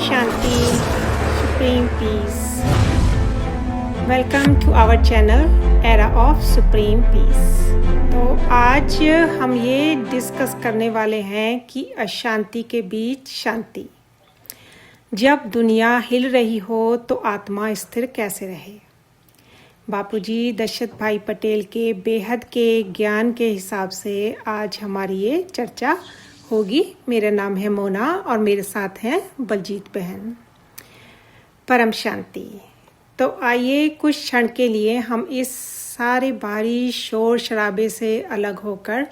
Shanti, Supreme Peace. Welcome to our channel Era of Supreme Peace. तो आज हम ये डिस्कस करने वाले हैं कि अशांति के बीच शांति। जब दुनिया हिल रही हो तो आत्मा स्थिर कैसे रहे। बापूजी दशरथ भाई पटेल के बेहद के ज्ञान के हिसाब से आज हमारी ये चर्चा होगी। मेरा नाम है मोना और मेरे साथ हैं बलजीत बहन। परम शांति। तो आइए कुछ क्षण के लिए हम इस सारे भारी शोर शराबे से अलग होकर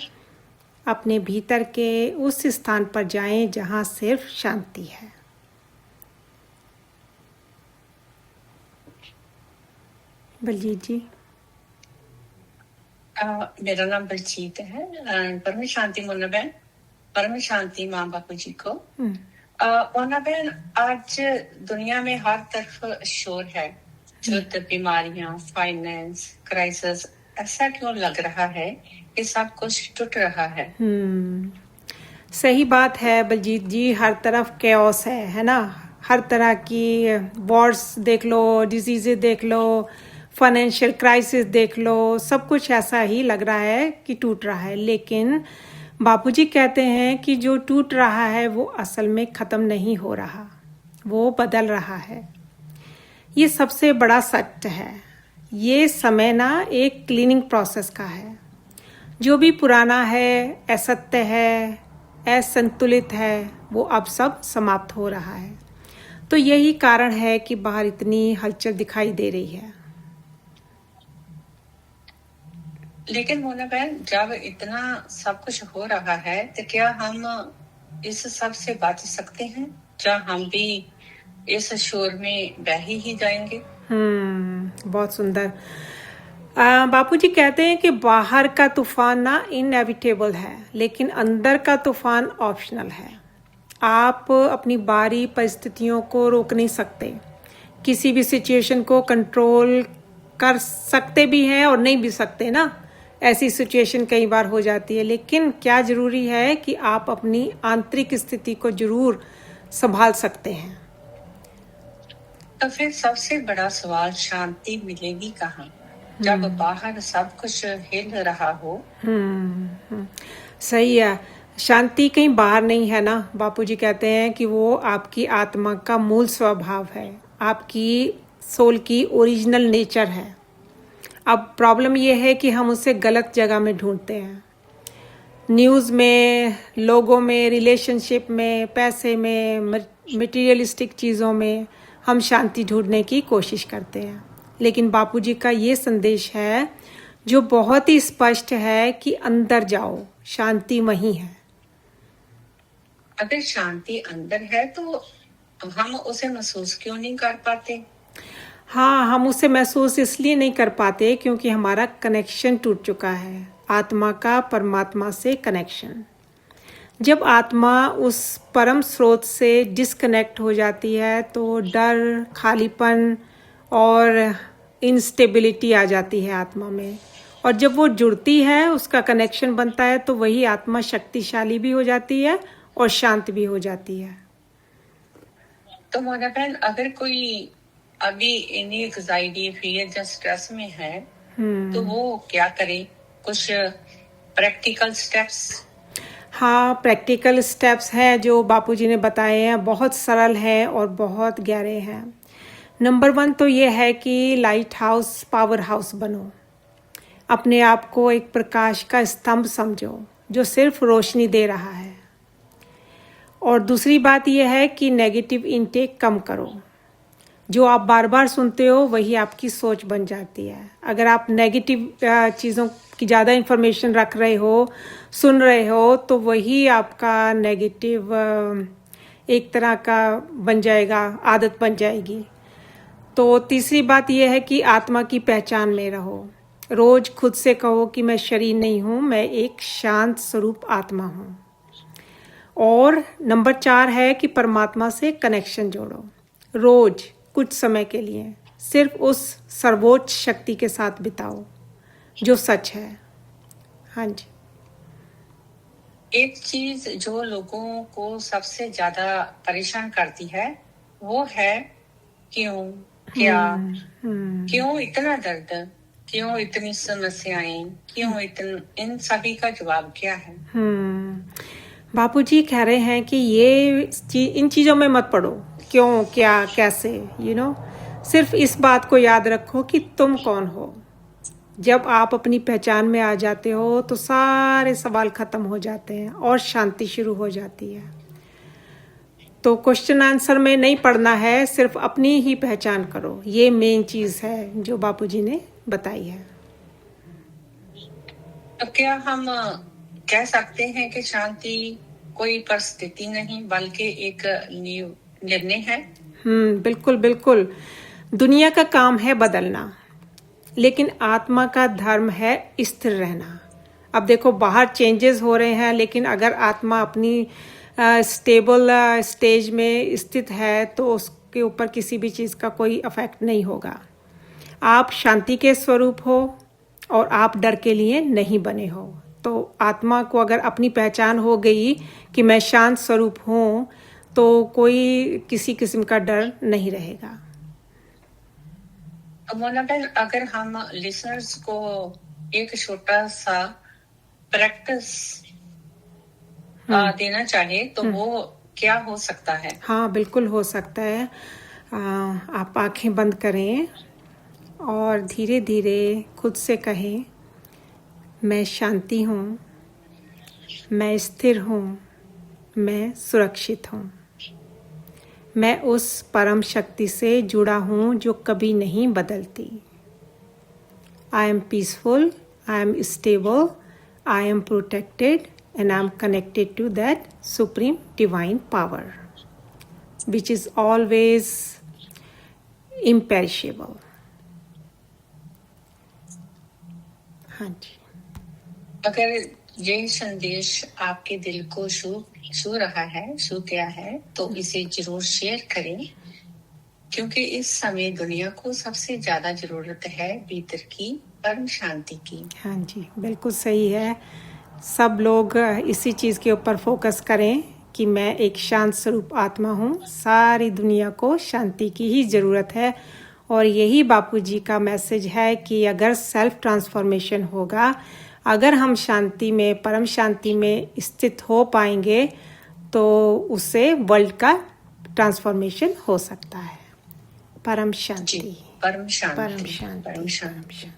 अपने भीतर के उस स्थान पर जाएं जहां सिर्फ शांति है। बलजीत जी। मेरा नाम बलजीत है। परम शांति मोना बहन, परम शांति माँ बापू जी को। मोना बहन, आज दुनिया में हर तरफ शोर है, युद्ध, बीमारियां, फाइनेंस क्राइसिस। ऐसा क्यों लग रहा है कि सब कुछ टूट रहा है? सही बात है बलजीत जी, हर तरफ कैओस है ना। हर तरह की वॉर्स देख लो, डिजीजेस देख लो, फाइनेंशियल क्राइसिस देख लो, सब कुछ ऐसा ही लग रहा है कि टूट रहा है। लेकिन बापूजी कहते हैं कि जो टूट रहा है वो असल में ख़त्म नहीं हो रहा, वो बदल रहा है। ये सबसे बड़ा सत्य है। ये समय ना एक क्लीनिंग प्रोसेस का है। जो भी पुराना है, असत्य है, असंतुलित है, वो अब सब समाप्त हो रहा है। तो यही कारण है कि बाहर इतनी हलचल दिखाई दे रही है। लेकिन मोना बहन, जब इतना सब कुछ हो रहा है तो क्या हम इस सब से बच सकते हैं? क्या हम भी इस शोर में बह ही जाएंगे? बहुत सुंदर। बापूजी कहते हैं कि बाहर का तूफान ना इनएविटेबल है, लेकिन अंदर का तूफान ऑप्शनल है। आप अपनी बाहरी परिस्थितियों को रोक नहीं सकते, किसी भी सिचुएशन को कंट्रोल कर सकते भी हैं और नहीं भी सकते ना। ऐसी सिचुएशन कई बार हो जाती है, लेकिन क्या जरूरी है कि आप अपनी आंतरिक स्थिति को जरूर संभाल सकते हैं। तो फिर सबसे बड़ा सवाल, शांति मिलेगी कहाँ जब बाहर सब कुछ हिल रहा हो? सही है। शांति कहीं बाहर नहीं है ना। बापूजी कहते हैं कि वो आपकी आत्मा का मूल स्वभाव है, आपकी सोल की ओरिजिनल नेचर है। अब प्रॉब्लम ये है कि हम उसे गलत जगह में ढूंढते हैं। न्यूज़ में, लोगों में, रिलेशनशिप में, पैसे में, मटेरियलिस्टिक चीज़ों में हम शांति ढूंढने की कोशिश करते हैं। लेकिन बापूजी का ये संदेश है जो बहुत ही स्पष्ट है कि अंदर जाओ, शांति वहीं है। अगर शांति अंदर है तो हम उसे महसूस क्यों नहीं कर पाते? हाँ, हम उसे महसूस इसलिए नहीं कर पाते क्योंकि हमारा कनेक्शन टूट चुका है, आत्मा का परमात्मा से कनेक्शन। जब आत्मा उस परम स्रोत से डिस्कनेक्ट हो जाती है तो डर, खालीपन और इंस्टेबिलिटी आ जाती है आत्मा में। और जब वो जुड़ती है, उसका कनेक्शन बनता है, तो वही आत्मा शक्तिशाली भी हो जाती है और शांत भी हो जाती है। तो मोना बहन, अगर कोई अभी इन्हीं एंजाइटी, फियर या स्ट्रेस में है तो वो क्या करे? कुछ प्रैक्टिकल स्टेप्स? हाँ, प्रैक्टिकल स्टेप्स हैं जो बापूजी ने बताए हैं, बहुत सरल हैं और बहुत गहरे हैं। नंबर 1 तो ये है कि लाइट हाउस, पावर हाउस बनो। अपने आप को एक प्रकाश का स्तंभ समझो जो सिर्फ रोशनी दे रहा है। और दूसरी बात यह है कि नेगेटिव इनटेक कम करो। जो आप बार बार सुनते हो वही आपकी सोच बन जाती है। अगर आप नेगेटिव चीज़ों की ज़्यादा इन्फॉर्मेशन रख रहे हो, सुन रहे हो, तो वही आपका नेगेटिव एक तरह का बन जाएगा, आदत बन जाएगी। तो तीसरी बात यह है कि आत्मा की पहचान में रहो। रोज़ खुद से कहो कि मैं शरीर नहीं हूँ, मैं एक शांत स्वरूप आत्मा हूँ। और नंबर 4 है कि परमात्मा से कनेक्शन जोड़ो। रोज़ कुछ समय के लिए सिर्फ उस सर्वोच्च शक्ति के साथ बिताओ जो सच है। हाँ जी। एक चीज जो लोगों को सबसे ज्यादा परेशान करती है वो है क्यों, क्या, क्यों इतना दर्द, क्यों इतनी समस्याएं, क्यों इन सभी का जवाब क्या है? बापूजी कह रहे हैं कि इन चीज़ों में मत पड़ो, क्यों, क्या, कैसे, सिर्फ इस बात को याद रखो कि तुम कौन हो। जब आप अपनी पहचान में आ जाते हो तो सारे सवाल खत्म हो जाते हैं और शांति शुरू हो जाती है। तो क्वेश्चन आंसर में नहीं पढ़ना है, सिर्फ अपनी ही पहचान करो। ये मेन चीज़ है जो बापूजी ने बताई है। तो क्या हम कह सकते हैं कि शांति कोई परिस्थिति नहीं बल्कि एक निर्णय है? बिल्कुल बिल्कुल। दुनिया का काम है बदलना, लेकिन आत्मा का धर्म है स्थिर रहना। अब देखो, बाहर चेंजेस हो रहे हैं, लेकिन अगर आत्मा अपनी स्टेबल स्टेज में स्थित है तो उसके ऊपर किसी भी चीज़ का कोई इफेक्ट नहीं होगा। आप शांति के स्वरूप हो और आप डर के लिए नहीं बने हो। तो आत्मा को अगर अपनी पहचान हो गई कि मैं शांत स्वरूप हूँ, तो कोई किसी किस्म का डर नहीं रहेगा। मोना बहन, अगर हम लिसनर्स को एक छोटा सा प्रैक्टिस देना चाहे तो वो क्या हो सकता है? हाँ, बिल्कुल हो सकता है। आप आंखें बंद करें और धीरे धीरे खुद से कहें, मैं शांति हूँ, मैं स्थिर हूँ, मैं सुरक्षित हूँ। मैं उस परम शक्ति से जुड़ा हूँ जो कभी नहीं बदलती। I am peaceful, I am stable, I am protected, and I am connected to that supreme divine power, which is always imperishable. हाँ जी। अगर ये संदेश आपके दिल को छू रहा है, छू गया है, तो इसे जरूर शेयर करें, क्योंकि इस समय दुनिया को सबसे ज्यादा जरूरत है भीतर की परम शांति की। हाँ जी, बिल्कुल सही है। सब लोग इसी चीज़ के ऊपर फोकस करें कि मैं एक शांत स्वरूप आत्मा हूँ। सारी दुनिया को शांति की ही ज़रूरत है, और यही बापूजी का मैसेज है कि अगर सेल्फ ट्रांसफॉर्मेशन होगा, अगर हम शांति में, परम शांति में स्थित हो पाएंगे, तो उससे वर्ल्ड का ट्रांसफॉर्मेशन हो सकता है। परम शांति, परम शांति, परम शांति, परम शांति।